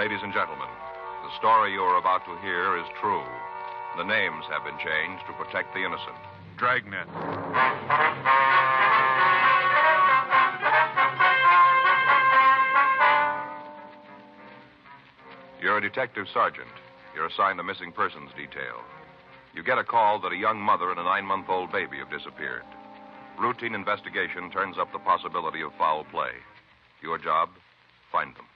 Ladies and gentlemen, the story you are about to hear is true. The names have been changed to protect the innocent. Dragnet. You're a detective sergeant. You're assigned the missing persons detail. You get a call that a young mother and a 9-month-old baby have disappeared. Routine investigation turns up the possibility of foul play. Your job, find them.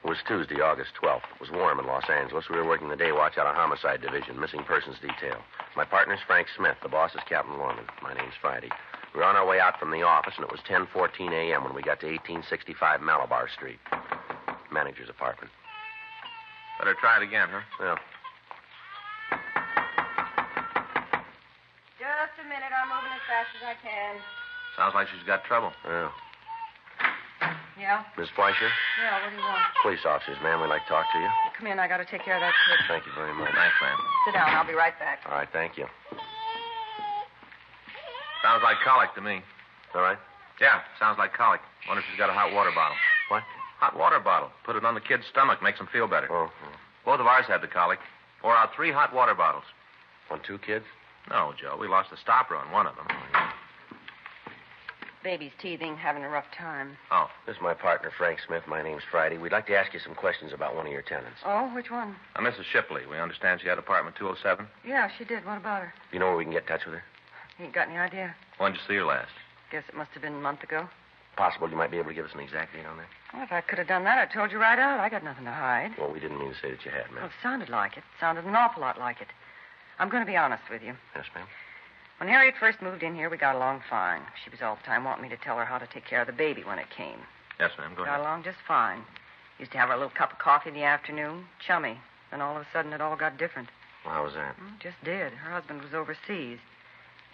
It was Tuesday, August 12th. It was warm in Los Angeles. We were working the day watch out of Homicide Division, missing persons detail. My partner's Frank Smith. The boss is Captain Lorman. My name's Friday. We were on our way out from the office, and it was 10:14 a.m. when we got to 1865 Malabar Street. Manager's apartment. Better try it again, huh? Well, just a minute. I'm moving as fast as I can. Sounds like she's got trouble. yeah. Yeah? Miss Fleischer? Yeah, what do you want? Police officers, ma'am. We'd like to talk to you. Come in. I got to take care of that kid. Thank you very much. Thanks, ma'am. Sit down. I'll be right back. All right, thank you. Sounds like colic to me. All right. Yeah, sounds like colic. Wonder if she's got a hot water bottle. What? Hot water bottle. Put it on the kid's stomach. Makes him feel better. Oh. Both of ours had the colic. Pour out 3 hot water bottles. On 2 kids? No, Joe. We lost the stopper on one of them. Baby's teething, having a rough time. Oh. This is my partner, Frank Smith. My name's Friday. We'd like to ask you some questions about one of your tenants. Oh, which one? Mrs. Shipley. We understand she had apartment 207. Yeah, she did. What about her? Do you know where we can get in touch with her? You ain't got any idea? When did you see her last? Guess it must have been a month ago. Possible you might be able to give us an exact date on that? Well, if I could have done that, I told you right out. I got nothing to hide. Well, we didn't mean to say that you had, Well, ma'am. it sounded like it. It sounded an awful lot like it. I'm going to be honest with you. Yes, ma'am. When Harriet first moved in here, we got along fine. She was all the time wanting me to tell her how to take care of the baby when it came. Yes, ma'am. Go Got ahead. along just fine. Used to have our little cup of coffee in the afternoon. Chummy. Then all of a sudden, it all got different. Well, how was that? Just did. Her husband was overseas.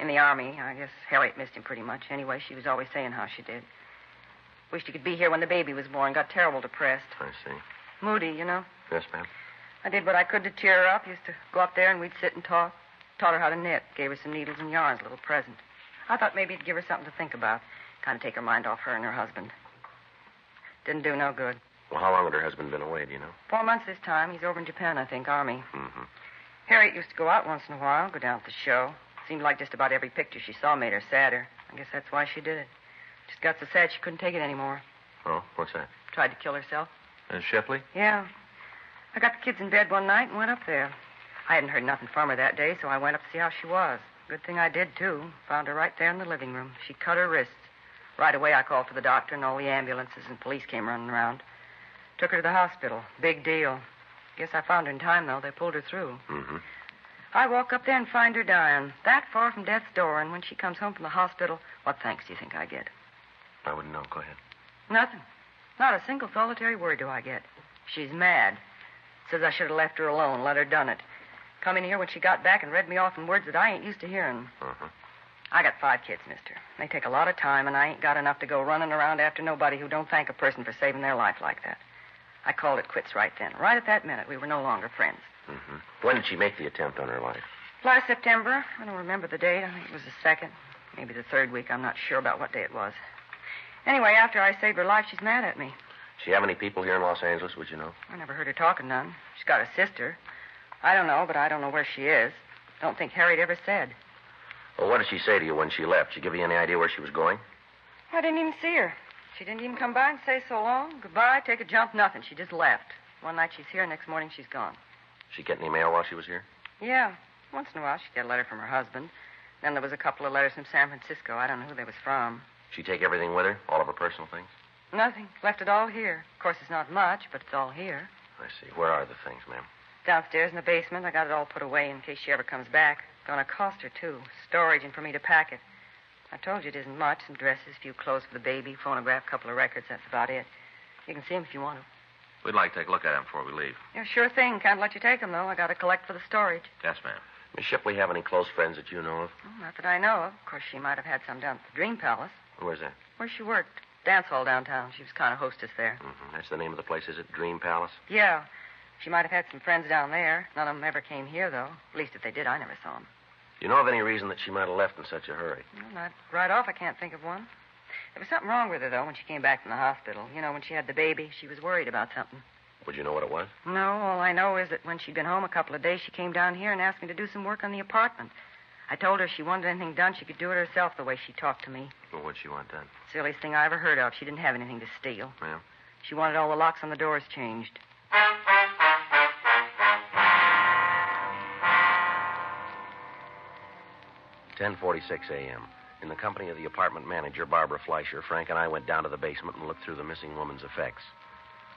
In the Army. I guess Harriet missed him pretty much. Anyway, she was always saying how she did. Wished he could be here when the baby was born. Got terrible depressed. I see. Moody, you know. Yes, ma'am. I did what I could to cheer her up. Used to go up there and we'd sit and talk. Taught her how to knit. Gave her some needles and yarns, a little present. I thought maybe it'd give her something to think about. Kind of take her mind off her and her husband. Didn't do no good. Well, how long had her husband been away, do you know? 4 months this time. He's over in Japan, I think, Army. Mm-hmm. Harriet used to go out once in a while, go down to the show. Seemed like just about every picture she saw made her sadder. I guess that's why she did it. Just got so sad she couldn't take it anymore. Oh, what's that? Tried to kill herself. Shipley? Yeah. I got the kids in bed one night and went up there. I hadn't heard nothing from her that day, so I went up to see how she was. Good thing I did, too. Found her right there in the living room. She cut her wrists. Right away, I called for the doctor, and all the ambulances and police came running around. Took her to the hospital. Big deal. Guess I found her in time, though. They pulled her through. Mm-hmm. I walk up there and find her dying, that far from death's door, and when she comes home from the hospital, what thanks do you think I get? I wouldn't know. Go ahead. Nothing. Not a single solitary word do I get. She's mad. Says I should have left her alone, let her done it. Come in here when she got back and read me off in words that I ain't used to hearing. Uh-huh. I got 5 kids, mister. They take a lot of time, and I ain't got enough to go running around after nobody who don't thank a person for saving their life like that. I called it quits right then. Right at that minute, we were no longer friends. Mm-hmm. When did she make the attempt on her life? Last September. I don't remember the date. I think it was the 2nd. Maybe the 3rd week. I'm not sure about what day it was. Anyway, after I saved her life, she's mad at me. Does she have any people here in Los Angeles, would you know? I never heard her talking none. She's got a sister. I don't know, but I don't know where she is. Don't think Harriet ever said. Well, what did she say to you when she left? She give you any idea where she was going? I didn't even see her. She didn't even come by and say so long. Goodbye, take a jump, nothing. She just left. One night she's here, next morning she's gone. She get any mail while she was here? Yeah. Once in a while she'd get a letter from her husband. Then there was a couple of letters from San Francisco. I don't know who they was from. She take everything with her? All of her personal things? Nothing. Left it all here. Of course, it's not much, but it's all here. I see. Where are the things, ma'am? Downstairs in the basement. I got it all put away in case she ever comes back. Gonna cost her, too. Storage and for me to pack it. I told you it isn't much. Some dresses, a few clothes for the baby, phonograph, couple of records. That's about it. You can see them if you want to. We'd like to take a look at them before we leave. Yeah, sure thing. Can't let you take them, though. I got to collect for the storage. Yes, ma'am. Miss Shipley have any close friends that you know of? Well, not that I know of. Of course, she might have had some down at the Dream Palace. Where's that? Where she worked. Dance hall downtown. She was kind of hostess there. Mm-hmm. That's the name of the place, is it? Dream Palace? Yeah. She might have had some friends down there. None of them ever came here, though. At least if they did, I never saw them. Do you know of any reason that she might have left in such a hurry? Well, not right off, I can't think of one. There was something wrong with her, though, when she came back from the hospital. You know, when she had the baby, she was worried about something. Would you know what it was? No, all I know is that when she'd been home a couple of days, she came down here and asked me to do some work on the apartment. I told her if she wanted anything done, she could do it herself the way she talked to me. Well, what'd she want done? Silliest thing I ever heard of. She didn't have anything to steal. Well? She wanted all the locks on the doors changed. "10:46 a.m. In the company of the apartment manager, Barbara Fleischer, Frank and I went down to the basement and looked through the missing woman's effects.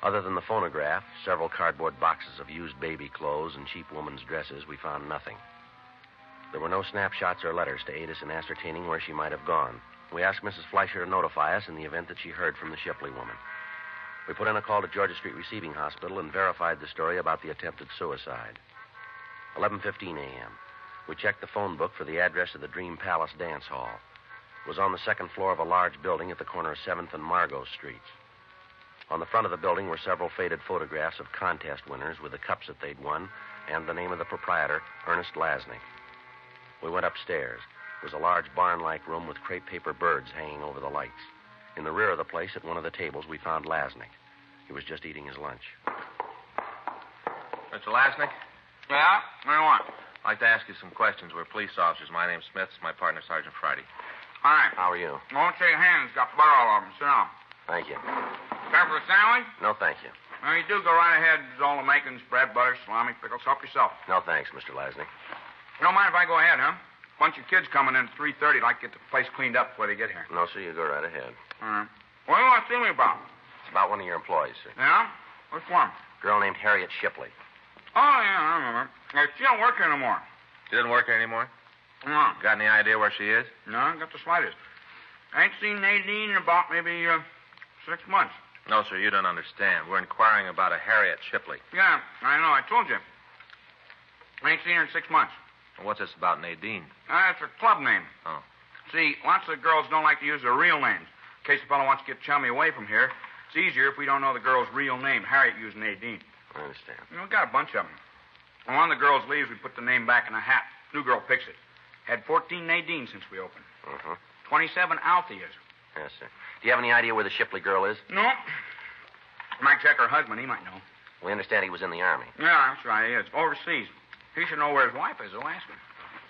Other than the phonograph, several cardboard boxes of used baby clothes, and cheap woman's dresses, we found nothing. There were no snapshots or letters to aid us in ascertaining where she might have gone. We asked Mrs. Fleischer to notify us in the event that she heard from the Shipley woman. We put in a call to Georgia Street Receiving Hospital and verified the story about the attempted suicide. 11:15 a.m. We checked the phone book for the address of the Dream Palace Dance Hall. It was on the second floor of a large building at the corner of 7th and Margot Streets. On the front of the building were several faded photographs of contest winners with the cups that they'd won and the name of the proprietor, Ernest Lasnik. We went upstairs. It was a large barn-like room with crepe paper birds hanging over the lights. In the rear of the place, at one of the tables, we found Lasnik. He was just eating his lunch. Mr. Lasnik? Yeah? What do you want? I'd like to ask you some questions. We're police officers. My name's Smith. It's my partner, Sergeant Friday. Hi. How are you? Won't shake hands. Got butter all over them. Sit down. Thank you. Care for a sandwich? No, thank you. Well, you do go right ahead. There's all the makings, bread, butter, salami, pickles. Help yourself. No, thanks, Mr. Lasnik. You don't mind if I go ahead, huh? Bunch of kids coming in at 3:30. I'd like to get the place cleaned up before they get here. No, sir, you go right ahead. All right. What do you want to see me about? It's about one of your employees, sir. Yeah? Which one? A girl named Harriet Shipley. Oh, yeah, I remember. She don't work here anymore. She doesn't work here anymore? No. Got any idea where she is? No, I got the slightest. I ain't seen Nadine in about maybe 6 months. No, sir, you don't understand. We're inquiring about a Harriet Shipley. Yeah, I know. I told you. I ain't seen her in 6 months. What's this about Nadine? That's her club name. Oh. See, lots of girls don't like to use their real names. In case the fellow wants to get chummy away from here, it's easier if we don't know the girl's real name. Harriet used Nadine. I understand. You know, we got a bunch of them. When one of the girls leaves, we put the name back in a hat. New girl picks it. Had 14 Nadine since we opened. 27 Altheas. Yes, sir. Do you have any idea where the Shipley girl is? No. Might check her husband. He might know. We understand he was in the Army. Yeah, that's right. He is. Overseas. He should know where his wife is. I'll ask him.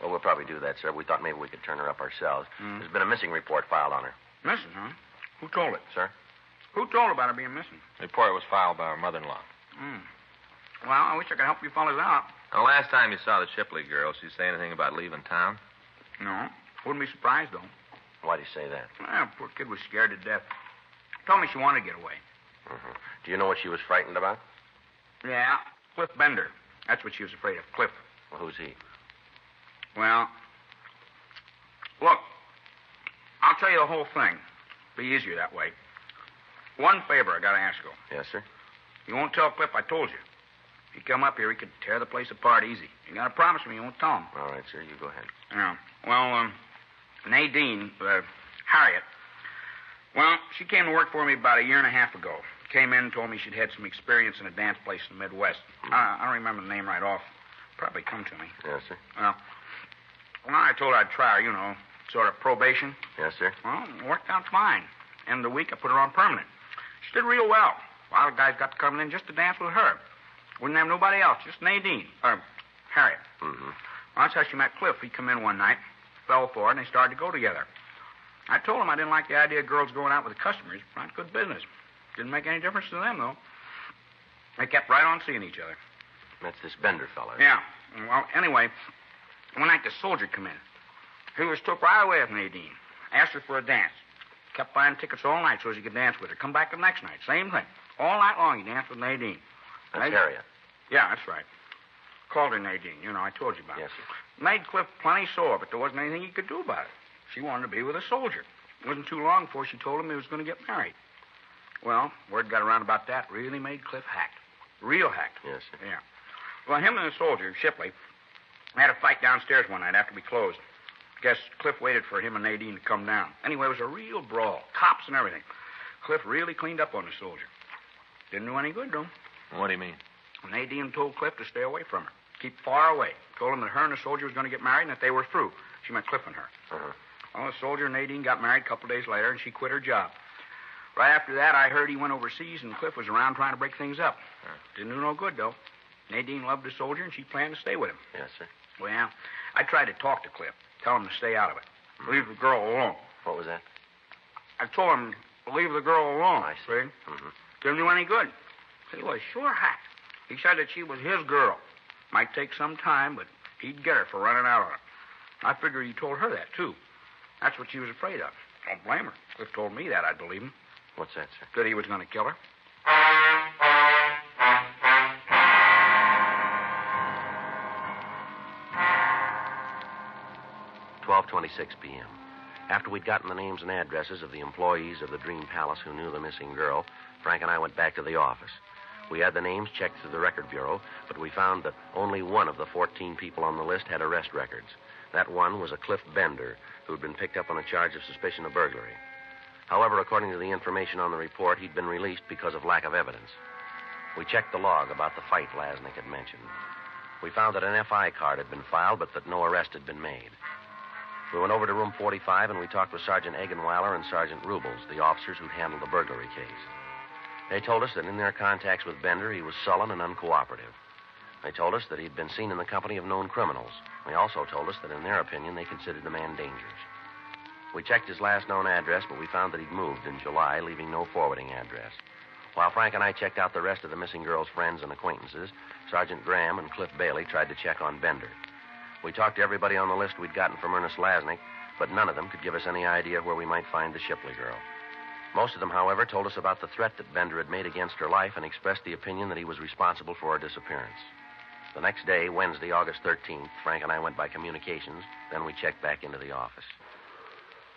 Well, we'll probably do that, sir. We thought maybe we could turn her up ourselves. There's been a missing report filed on her. Missing, huh? Who told it? Sir? Who told about her being missing? The report was filed by her mother-in-law. Well, I wish I could help you fellas out. The last time you saw the Shipley girl, she say anything about leaving town? No. Wouldn't be surprised, though. Why do you say that? Well, poor kid was scared to death. Told me she wanted to get away. Do you know what she was frightened about? Yeah, Cliff Bender. That's what she was afraid of, Cliff. Well, who's he? Well, look, I'll tell you the whole thing. Be easier that way. One favor I got to ask you. Yes, sir. You won't tell Cliff I told you. If you come up here, he could tear the place apart easy. You got to promise me you won't tell him. All right, sir. You go ahead. Yeah. Well, Nadine, Harriet, well, she came to work for me about a year and a half ago. Came in and told me she'd had some experience in a dance place in the Midwest. I don't remember the name right off. Probably come to me. Yes, sir. Well, I told her I'd try her, sort of probation. Yes, sir. Well, it worked out fine. End of the week, I put her on permanent. She did real well. A lot of guys got to come in just to dance with her. Wouldn't have nobody else, just Nadine, or Harriet. Well, that's how she met Cliff. He come in one night, fell for it, and they started to go together. I told him I didn't like the idea of girls going out with the customers. Not good business. Didn't make any difference to them, though. They kept right on seeing each other. That's this Bender fella. Yeah. Well, anyway, one night the soldier come in. He was took right away with Nadine. Asked her for a dance. Kept buying tickets all night so he could dance with her. Come back the next night. Same thing. All night long he danced with Nadine. That's Harriet. Yeah, that's right. Called her Nadine. I told you about it. Yes, sir. Made Cliff plenty sore, but there wasn't anything he could do about it. She wanted to be with a soldier. It wasn't too long before she told him he was going to get married. Well, word got around about that. Really made Cliff hacked. Real hacked. Yes, sir. Yeah. Well, him and the soldier, Shipley, had a fight downstairs one night after we closed. Guess Cliff waited for him and Nadine to come down. Anyway, it was a real brawl. Cops and everything. Cliff really cleaned up on the soldier. Didn't do any good, though. What do you mean? Nadine told Cliff to stay away from her. Keep far away. Told him that her and the soldier was going to get married and that they were through. She meant Cliff and her. Well, the soldier Nadine got married a couple days later, and she quit her job. Right after that, I heard he went overseas, and Cliff was around trying to break things up. Didn't do no good, though. Nadine loved the soldier, and she planned to stay with him. Yes, sir. Well, I tried to talk to Cliff, tell him to stay out of it. Leave the girl alone. What was that? I told him to leave the girl alone. I see. Mm-hmm. Didn't do any good. He was sure hot. He said that she was his girl. Might take some time, but he'd get her for running out on her. I figure he told her that, too. That's what she was afraid of. Don't blame her. Cliff told me that. I'd believe him. What's that, sir? That he was going to kill her. 12:26 p.m. After we'd gotten the names and addresses of the employees of the Dream Palace who knew the missing girl, Frank and I went back to the office. We had the names checked through the record bureau, but we found that only one of the 14 people on the list had arrest records. That one was a Cliff Bender, who had been picked up on a charge of suspicion of burglary. However, according to the information on the report, he'd been released because of lack of evidence. We checked the log about the fight Lasnik had mentioned. We found that an FI card had been filed, but that no arrest had been made. We went over to room 45, and we talked with Sergeant Eggenweiler and Sergeant Rubles, the officers who'd handled the burglary case. They told us that in their contacts with Bender, he was sullen and uncooperative. They told us that he'd been seen in the company of known criminals. They also told us that, in their opinion, they considered the man dangerous. We checked his last known address, but we found that he'd moved in July, leaving no forwarding address. While Frank and I checked out the rest of the missing girl's friends and acquaintances, Sergeant Graham and Cliff Bailey tried to check on Bender. We talked to everybody on the list we'd gotten from Ernest Lasnik, but none of them could give us any idea where we might find the Shipley girl. Most of them, however, told us about the threat that Bender had made against her life and expressed the opinion that he was responsible for her disappearance. The next day, Wednesday, August 13th, Frank and I went by communications. Then we checked back into the office.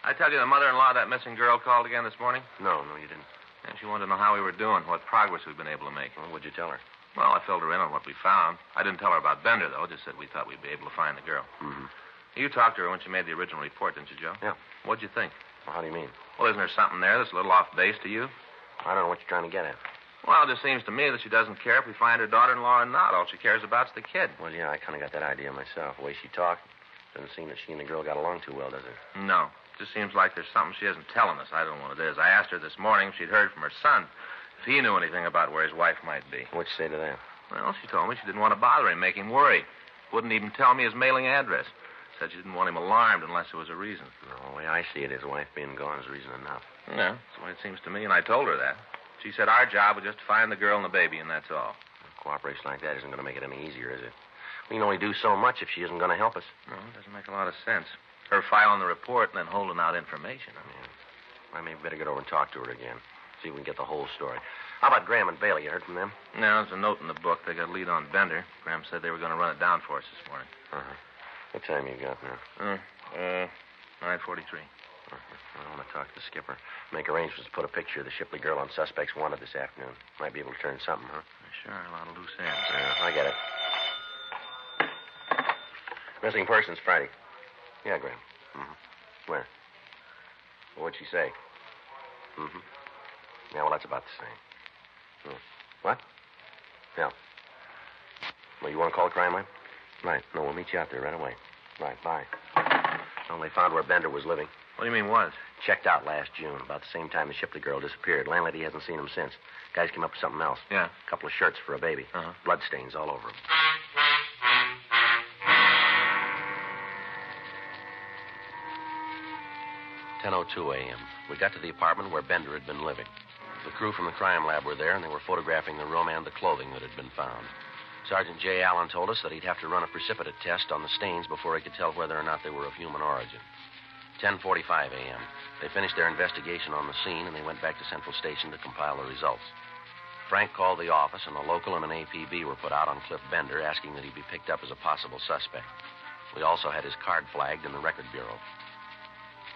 I tell you, the mother-in-law of that missing girl called again this morning. No, you didn't. And she wanted to know how we were doing, what progress we'd been able to make. Well, what'd you tell her? Well, I filled her in on what we found. I didn't tell her about Bender, though. Just said we thought we'd be able to find the girl. Mm-hmm. You talked to her when she made the original report, didn't you, Joe? Yeah. What'd you think? Well, how do you mean? Well, isn't there something there that's a little off base to you? I don't know what you're trying to get at. Well, it just seems to me that she doesn't care if we find her daughter-in-law or not. All she cares about is the kid. Well, yeah, I kind of got that idea myself. The way she talked, doesn't seem that she and the girl got along too well, does it? No. It just seems like there's something she isn't telling us. I don't know what it is. I asked her this morning if she'd heard from her son, if he knew anything about where his wife might be. What'd you say to that? Well, she told me she didn't want to bother him, make him worry. Wouldn't even tell me his mailing address. Said she didn't want him alarmed unless there was a reason. No, the way I see it, his wife being gone is reason enough. Yeah, that's the way it seems to me, and I told her that. She said our job was just to find the girl and the baby, and that's all. Cooperation like that isn't going to make it any easier, is it? We can only do so much if she isn't going to help us. No, it doesn't make a lot of sense. Her filing the report and then holding out information. Yeah. I may better get over and talk to her again. See if we can get the whole story. How about Graham and Bailey? You heard from them? No, there's a note in the book. They got a lead on Bender. Graham said they were going to run it down for us this morning. Uh-huh. What time you got now? 9:43. I want to talk to the skipper. Make arrangements to put a picture of the Shipley girl on suspects wanted this afternoon. Might be able to turn something, huh? Sure, a lot of loose ends. Yeah, I get it. Missing persons Friday. Yeah, Graham. Mm-hmm. Where? Well, what'd she say? Mm-hmm. Yeah, well, that's about the same. What? Yeah. Well, you want to call the crime line? Right. No, we'll meet you out there right away. Right, bye. Well, they found where Bender was living. What do you mean was? Checked out last June, about the same time the Shipley girl disappeared. Landlady hasn't seen him since. Guys came up with something else. Yeah. A couple of shirts for a baby. Uh-huh. Bloodstains all over him. "10:02 a.m. We got to the apartment where Bender had been living. The crew from the crime lab were there, and they were photographing the room and the clothing that had been found. Sergeant J. Allen told us that he'd have to run a precipitate test on the stains before he could tell whether or not they were of human origin. 10:45 a.m. They finished their investigation on the scene, and they went back to Central Station to compile the results. Frank called the office, and a local and an APB were put out on Cliff Bender, asking that he be picked up as a possible suspect. We also had his card flagged in the record bureau.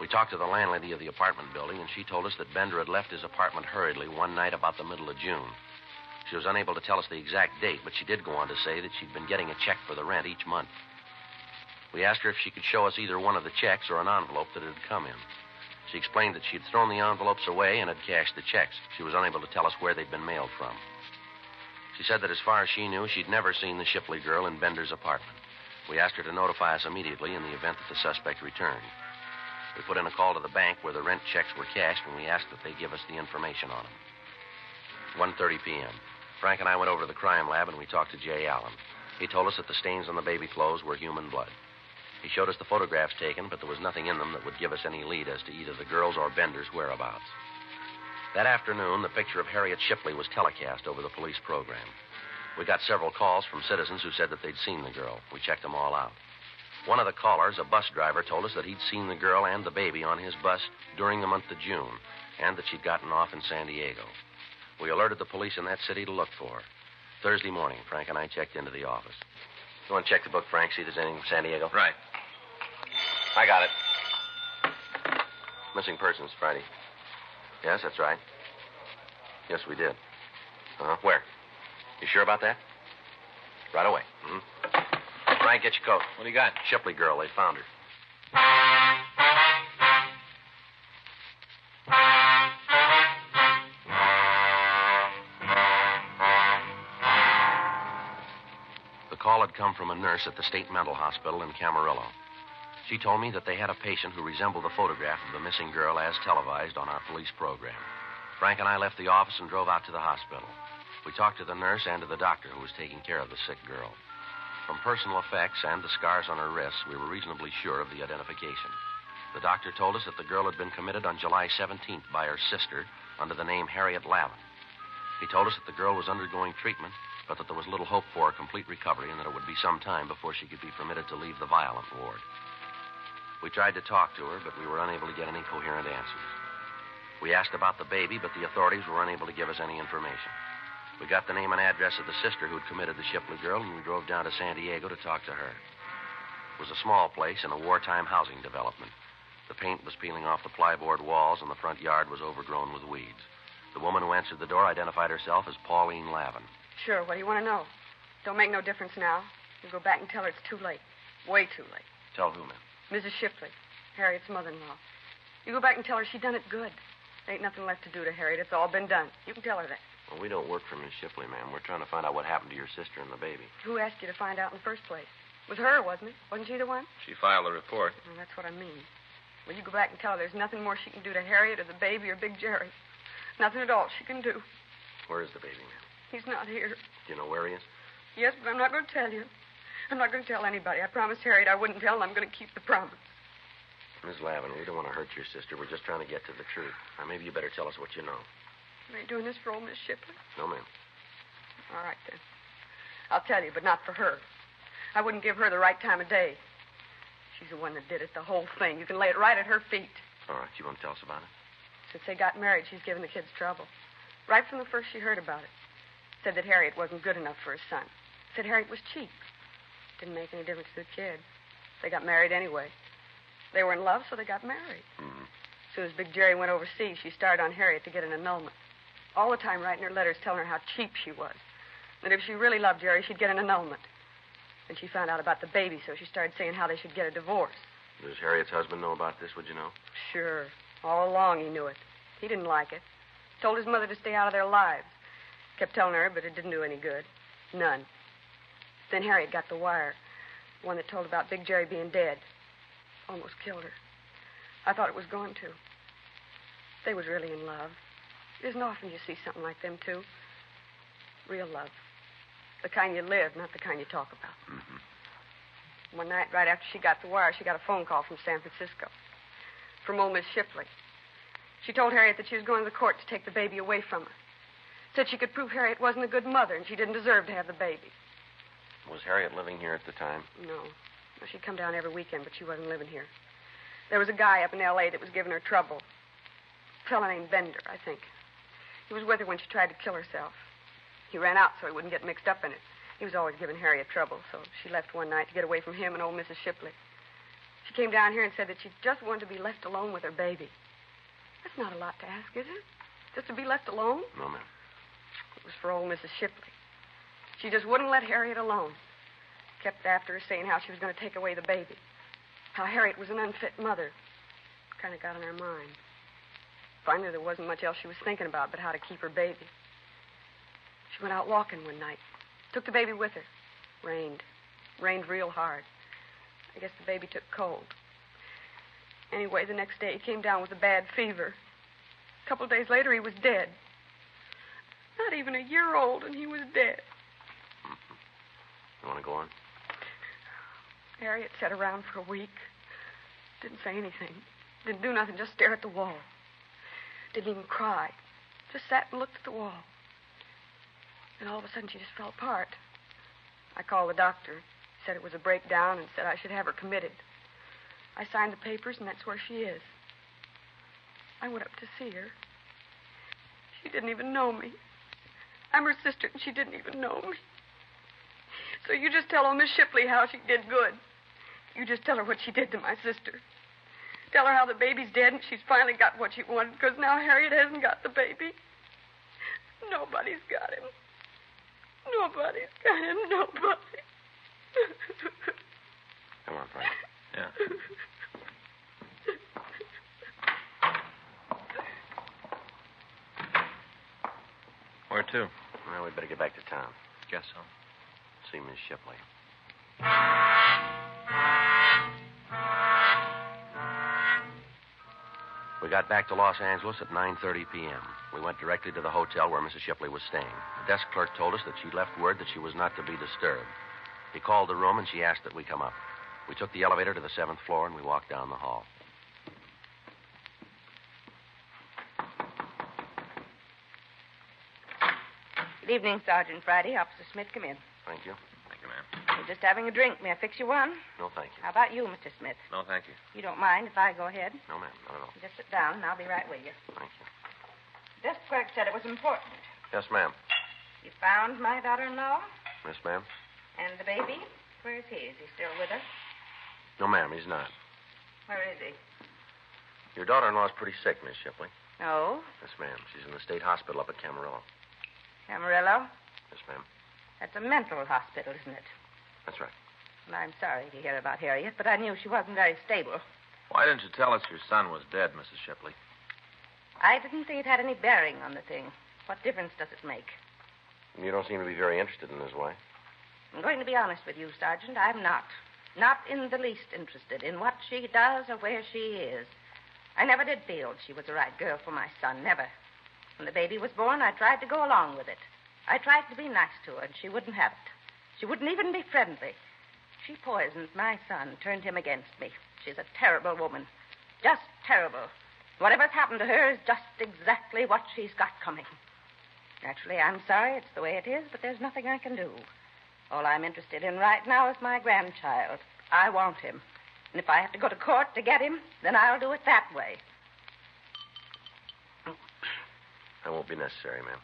We talked to the landlady of the apartment building, and she told us that Bender had left his apartment hurriedly one night about the middle of June. She was unable to tell us the exact date, but she did go on to say that she'd been getting a check for the rent each month. We asked her if she could show us either one of the checks or an envelope that had come in. She explained that she'd thrown the envelopes away and had cashed the checks. She was unable to tell us where they'd been mailed from. She said that as far as she knew, she'd never seen the Shipley girl in Bender's apartment. We asked her to notify us immediately in the event that the suspect returned. We put in a call to the bank where the rent checks were cashed, and we asked that they give us the information on them. 1:30 p.m. Frank and I went over to the crime lab, and we talked to Jay Allen. He told us that the stains on the baby clothes were human blood. He showed us the photographs taken, but there was nothing in them that would give us any lead as to either the girls or Bender's whereabouts. That afternoon, the picture of Harriet Shipley was telecast over the police program. We got several calls from citizens who said that they'd seen the girl. We checked them all out. One of the callers, a bus driver, told us that he'd seen the girl and the baby on his bus during the month of June, and that she'd gotten off in San Diego. We alerted the police in that city to look for her. Thursday morning, Frank and I checked into the office. You want to check the book, Frank, see if there's anything from San Diego? Right. I got it. Missing persons, Friday. Yes, that's right. Yes, we did. Where? You sure about that? Right away. Mm-hmm. Frank, get your coat. What do you got? Shipley girl, they found her. The call had come from a nurse at the State Mental Hospital in Camarillo. She told me that they had a patient who resembled the photograph of the missing girl as televised on our police program. Frank and I left the office and drove out to the hospital. We talked to the nurse and to the doctor who was taking care of the sick girl. From personal effects and the scars on her wrists, we were reasonably sure of the identification. The doctor told us that the girl had been committed on July 17th by her sister under the name Harriet Lavin. He told us that the girl was undergoing treatment, but that there was little hope for a complete recovery and that it would be some time before she could be permitted to leave the violent ward. We tried to talk to her, but we were unable to get any coherent answers. We asked about the baby, but the authorities were unable to give us any information. We got the name and address of the sister who'd committed the Shipley girl, and we drove down to San Diego to talk to her. It was a small place in a wartime housing development. The paint was peeling off the plyboard walls, and the front yard was overgrown with weeds. The woman who answered the door identified herself as Pauline Lavin. Sure, what do you want to know? Don't make no difference now. You go back and tell her it's too late. Way too late. Tell who, ma'am? Mrs. Shipley, Harriet's mother-in-law. You go back and tell her she done it good. There ain't nothing left to do to Harriet. It's all been done. You can tell her that. Well, we don't work for Miss Shipley, ma'am. We're trying to find out what happened to your sister and the baby. Who asked you to find out in the first place? It was her, wasn't it? Wasn't she the one? She filed a report. Well, that's what I mean. Well, you go back and tell her there's nothing more she can do to Harriet or the baby or Big Jerry. Nothing at all she can do. Where is the baby, ma'am? He's not here. Do you know where he is? Yes, but I'm not going to tell you. I'm not going to tell anybody. I promised Harriet I wouldn't tell, and I'm going to keep the promise. Miss Lavin, we don't want to hurt your sister. We're just trying to get to the truth. Now, maybe you better tell us what you know. You ain't doing this for old Miss Shipley? No, ma'am. All right, then. I'll tell you, but not for her. I wouldn't give her the right time of day. She's the one that did it, the whole thing. You can lay it right at her feet. All right, you want to tell us about it? Since they got married, she's given the kids trouble. Right from the first she heard about it. Said that Harriet wasn't good enough for her son. Said Harriet was cheap. Didn't make any difference to the kids. They got married anyway. They were in love, so they got married. Mm-hmm. As soon as Big Jerry went overseas, she started on Harriet to get an annulment. All the time writing her letters telling her how cheap she was. That if she really loved Jerry, she'd get an annulment. And she found out about the baby, so she started saying how they should get a divorce. Does Harriet's husband know about this, would you know? Sure. All along he knew it. He didn't like it. Told his mother to stay out of their lives. Kept telling her, but it didn't do any good. None. Then Harriet got the wire. The one that told about Big Jerry being dead. Almost killed her. I thought it was going to. They was really in love. It isn't often you see something like them, too. Real love. The kind you live, not the kind you talk about. Mm-hmm. One night, right after she got the wire, she got a phone call from San Francisco. From old Miss Shipley. She told Harriet that she was going to the court to take the baby away from her. Said she could prove Harriet wasn't a good mother and she didn't deserve to have the baby. Was Harriet living here at the time? No. Well, she'd come down every weekend, but she wasn't living here. There was a guy up in L.A. that was giving her trouble. A fella named Bender, I think. He was with her when she tried to kill herself. He ran out so he wouldn't get mixed up in it. He was always giving Harriet trouble, so she left one night to get away from him and old Mrs. Shipley. She came down here and said that she just wanted to be left alone with her baby. That's not a lot to ask, is it? Just to be left alone? No, ma'am. It was for old Mrs. Shipley. She just wouldn't let Harriet alone. Kept after her saying how she was going to take away the baby. How Harriet was an unfit mother. Kind of got on her mind. Finally, there wasn't much else she was thinking about but how to keep her baby. She went out walking one night. Took the baby with her. Rained. Rained real hard. I guess the baby took cold. Anyway, the next day he came down with a bad fever. A couple days later, he was dead. Not even a year old, and he was dead. Mm-hmm. You want to go on? Harriet sat around for a week. Didn't say anything. Didn't do nothing, just stare at the wall. Didn't even cry. Just sat and looked at the wall. And all of a sudden, she just fell apart. I called the doctor. He said it was a breakdown and said I should have her committed. I signed the papers, and that's where she is. I went up to see her. She didn't even know me. I'm her sister, and she didn't even know me. So you just tell old Miss Shipley how she did good. You just tell her what she did to my sister. Tell her how the baby's dead, and she's finally got what she wanted, because now Harriet hasn't got the baby. Nobody's got him. Nobody's got him. Nobody. Come on, Frank. Yeah. Where to? Well, we'd better get back to town. Guess so. See Miss Shipley. We got back to Los Angeles at 9:30 p.m. We went directly to the hotel where Mrs. Shipley was staying. The desk clerk told us that she left word that she was not to be disturbed. He called the room, and she asked that we come up. We took the elevator to the 7th floor, and we walked down the hall. Good evening, Sergeant Friday. Officer Smith, come in. Thank you. Thank you, ma'am. We're just having a drink. May I fix you one? No, thank you. How about you, Mr. Smith? No, thank you. You don't mind if I go ahead? No, ma'am, not at all. Just sit down, and I'll be right with you. Thank you. Desk clerk said it was important. Yes, ma'am. You found my daughter-in-law Yes, ma'am? and the baby. Where is he? Is he still with her? No, ma'am, he's not. Where is he? Your daughter-in-law's pretty sick, Miss Shipley. Oh, Yes, ma'am. She's in the state hospital up at Camarillo. Camarillo. Yes, ma'am. That's a mental hospital, isn't it? That's right. Well, I'm sorry to hear about Harriet, but I knew she wasn't very stable. Why didn't you tell us your son was dead, Mrs. Shipley? I didn't think it had any bearing on the thing. What difference does it make? You don't seem to be very interested in his wife. I'm going to be honest with you, Sergeant. I'm not. Not in the least interested in what she does or where she is. I never did feel she was the right girl for my son. Never. When the baby was born, I tried to go along with it. I tried to be nice to her, and she wouldn't have it. She wouldn't even be friendly. She poisoned my son, turned him against me. She's a terrible woman. Just terrible. Whatever's happened to her is just exactly what she's got coming. Naturally, I'm sorry it's the way it is, but there's nothing I can do. All I'm interested in right now is my grandchild. I want him. And if I have to go to court to get him, then I'll do it that way. That won't be necessary, ma'am.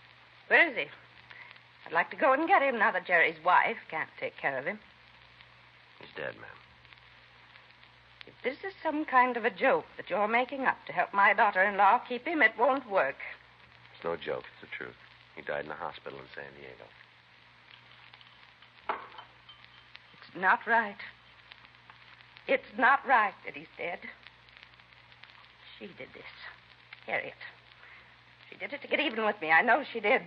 Where is he? I'd like to go and get him now that Jerry's wife can't take care of him. He's dead, ma'am. If this is some kind of a joke that you're making up to help my daughter-in-law keep him, it won't work. It's no joke. It's the truth. He died in a hospital in San Diego. It's not right. It's not right that he's dead. She did this. Harriet. She did it to get even with me. I know she did.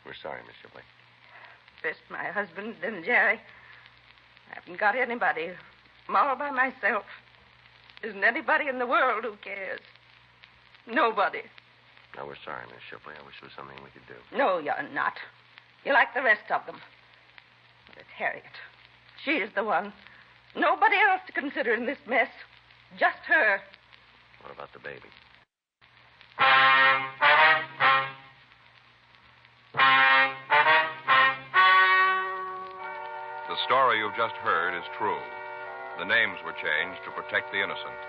We're sorry, Miss Shipley. First my husband, then Jerry. I haven't got anybody. I'm all by myself. There isn't anybody in the world who cares. Nobody. No, we're sorry, Miss Shipley. I wish there was something we could do. No, you're not. You're like the rest of them. But it's Harriet. She's the one. Nobody else to consider in this mess. Just her. What about the baby? The story you've just heard is true. The names were changed to protect the innocent.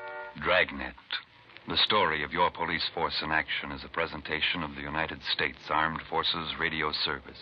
Dragnet. The story of your police force in action is a presentation of the United States Armed Forces Radio Service.